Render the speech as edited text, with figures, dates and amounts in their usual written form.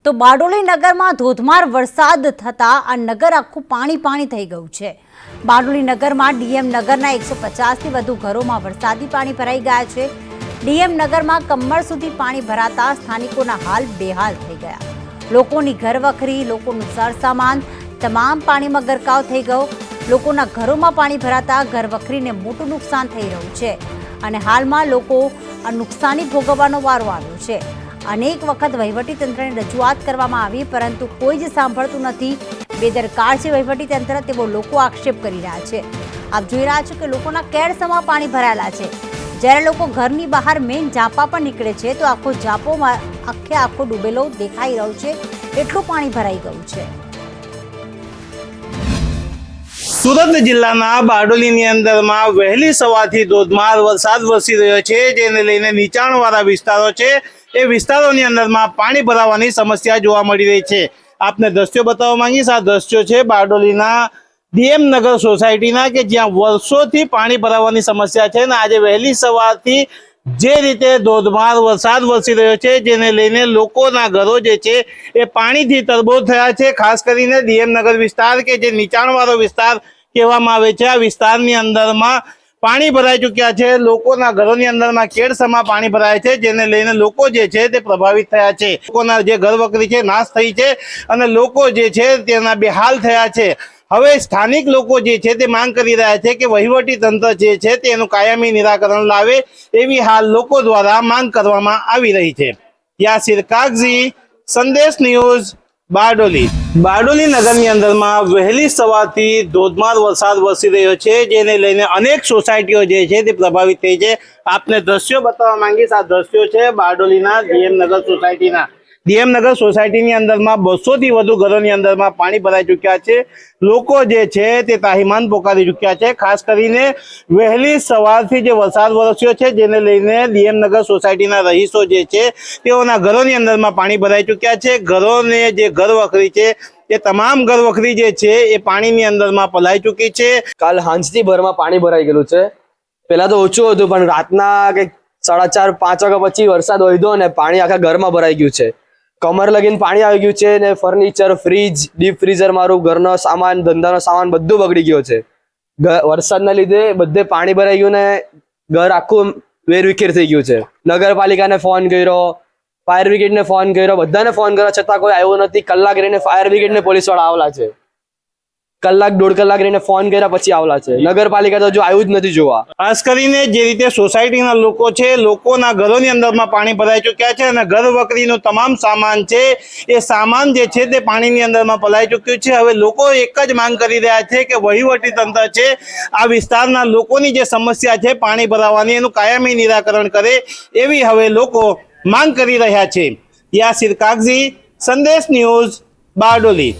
તો બારડોલી નગરમાં ધોધમાર વરસાદ થતા આ નગર આખું પાણી થઈ ગયું છે। બારડોલી નગરમાં ડીએમ નગરના 150થી વધુ ઘરોમાં વરસાદી પાણી ભરાઈ ગયા છે। ડીએમ નગરમાં કમર સુધી પાણી ભરાતા સ્થાનિકોના હાલ બેહાલ થઈ ગયા। લોકોની ઘરવખરી, લોકોનું સરસામાન તમામ પાણીમાં ગરકાવ થઈ ગયો। લોકોના ઘરોમાં પાણી ભરાતા ઘરવખરીને મોટું નુકસાન થઈ રહ્યું છે અને હાલમાં લોકો આ નુકસાની ભોગવવાનો વારો આવ્યો છે। अनेक वखत वहीवटीतंत्रने रजूआत करवामां आवी परंतु कोई ज सांभळतुं नथी। बेदरकार छे वहीवटीतंत्र तेवो लोको आक्षेप करी रह्या छे। आप जोई रह्या छो के लोकोना केरसमा पाणी भरायेला छे। ज्यारे लोको घरनी बहार मेन झांपा पर निकळे छे तो आखो झांपो आखो डूबेलो देखाई रह्यो छे, एटલું पाणी भराई गयुं छे। સુરત જિલ્લાના બારડોલીની અંદરમાં વહેલી સવારથી ધોધમાર વરસાદ વરસી રહ્યો છે, જેને લઈને નીચાણવાળા વિસ્તારો છે એ વિસ્તારોની અંદરમાં પાણી ભરાવાની સમસ્યા જોવા મળી રહી છે। આપને દ્રશ્યો બતાવવા માંગીશ। આ દ્રશ્યો છે બારડોલીના ડીએમ નગર સોસાયટીના કે જ્યાં વર્ષોથી પાણી ભરાવાની સમસ્યા છે અને આજે વહેલી સવારથી જે રીતે ધોધમાર વરસાદ વરસી રહ્યો છે જેને લઈને લોકોના ઘરો જે છે એ પાણીથી તરબોળ થયા છે। ખાસ કરીને ડીએમ નગર વિસ્તાર કે જે નીચાણવાળો વિસ્તાર કહેવામાં આવે છે, આ વિસ્તારની અંદરમાં પાણી ભરાઈ ચૂક્યા છે। લોકોના ઘરોની અંદરમાં કેડસમાં પાણી ભરાય છે, જેને લઈને લોકો જે છે તે પ્રભાવિત થયા છે। લોકોના જે ઘરવખરી છે નાશ થઈ છે અને લોકો જે છે તેના બેહાલ થયા છે। હવે સ્થાનિક લોકો જે છે તે માંગ કરી રહ્યા છે કે વહીવટી તંત્ર જે છે તેનું કાયમી નિરાકરણ લાવે, એવી હાલ લોકો દ્વારા માંગ કરવામાં આવી રહી છે। યાસિર કાગઝી, સંદેશ ન્યૂઝ, બારડોલી। બારડોલી નગરની અંદરમાં વહેલી સવારથી ધોધમાર વરસાદ વરસી રહ્યો છે, જેને લઈને અનેક સોસાયટીઓ જે છે તે પ્રભાવિત થઈ છે। આપને દ્રશ્યો બતાવવા માંગીશ। આ દ્રશ્યો છે બારડોલીના ડીએમ નગર સોસાયટીના। ડીએમ નગર સોસાયટીની અંદરમાં 200થી વધુ ઘરોની અંદરમાં પાણી ભરાઈ ચૂક્યા છે। લોકો જે છે તે તાહીમાન પોકારી ચૂક્યા છે। ખાસ કરીને વહેલી સવારથી જે વરસાદ વરસ્યો છે જેને લઈને ડીએમ નગર સોસાયટીના રહીશો જે છે તેઓના ઘરોની અંદરમાં પાણી ભરાઈ ચૂક્યા છે। ઘરોને જે ઘરવખરી છે એ તમામ ઘરવખરી જે છે એ પાણીની અંદરમાં પલાઈ ચૂકી છે। કાલ હાંજથી ભરમાં પાણી ભરાઈ ગયેલું છે। પહેલા તો ઓછું હતું પણ રાતના કંઈક 4:30-5 વાગ્યા પછી વરસાદ વધ્યો અને પાણી આખા ઘરમાં ભરાઈ ગયું છે। કમર લગીને પાણી આવી ગયું છે ને ફર્નિચર, ફ્રીજ, ડીપ ફ્રીઝર, મારું ઘરનો સામાન, ધંધાનો સામાન બધું બગડી ગયો છે। વરસાદના લીધે બધે પાણી ભરાઈ ગયું ને ઘર આખું વેરવિખેર થઈ ગયું છે। નગરપાલિકાને ફોન કર્યો, ફાયર બ્રિગેડને ફોન કર્યો, બધાને ફોન કર્યો છતાં કોઈ આવ્યો નથી। કલાક રહીને ફાયર બ્રિગેડને પોલીસવાળા આવેલા છે। કલાક 1.5 કલાક રહીને ફોન કર્યા પછી આવેલા છે। નગરપાલિકા તો જો આવ્યું જ નથી જોવા। ખાસ કરીને જે રીતે સોસાયટીના લોકો છે, લોકોના ઘરોની અંદરમાં પાણી ભરાઈ ચૂક્યા છે અને ઘર વકરીનું તમામ સામાન છે એ સામાન જે છે તે પાણીની અંદરમાં પલાઈ ચૂક્યું છે। હવે લોકો એક જ માંગ કરી રહ્યા છે કે વહીવટી તંત્ર છે આ વિસ્તારના લોકોની જે સમસ્યા છે પાણી ભરાવાની એનું કાયમી નિરાકરણ કરે, એવી હવે લોકો માંગ કરી રહ્યા છે। યાસિર કાગઝી, સંદેશ ન્યૂઝ, બારડોલી।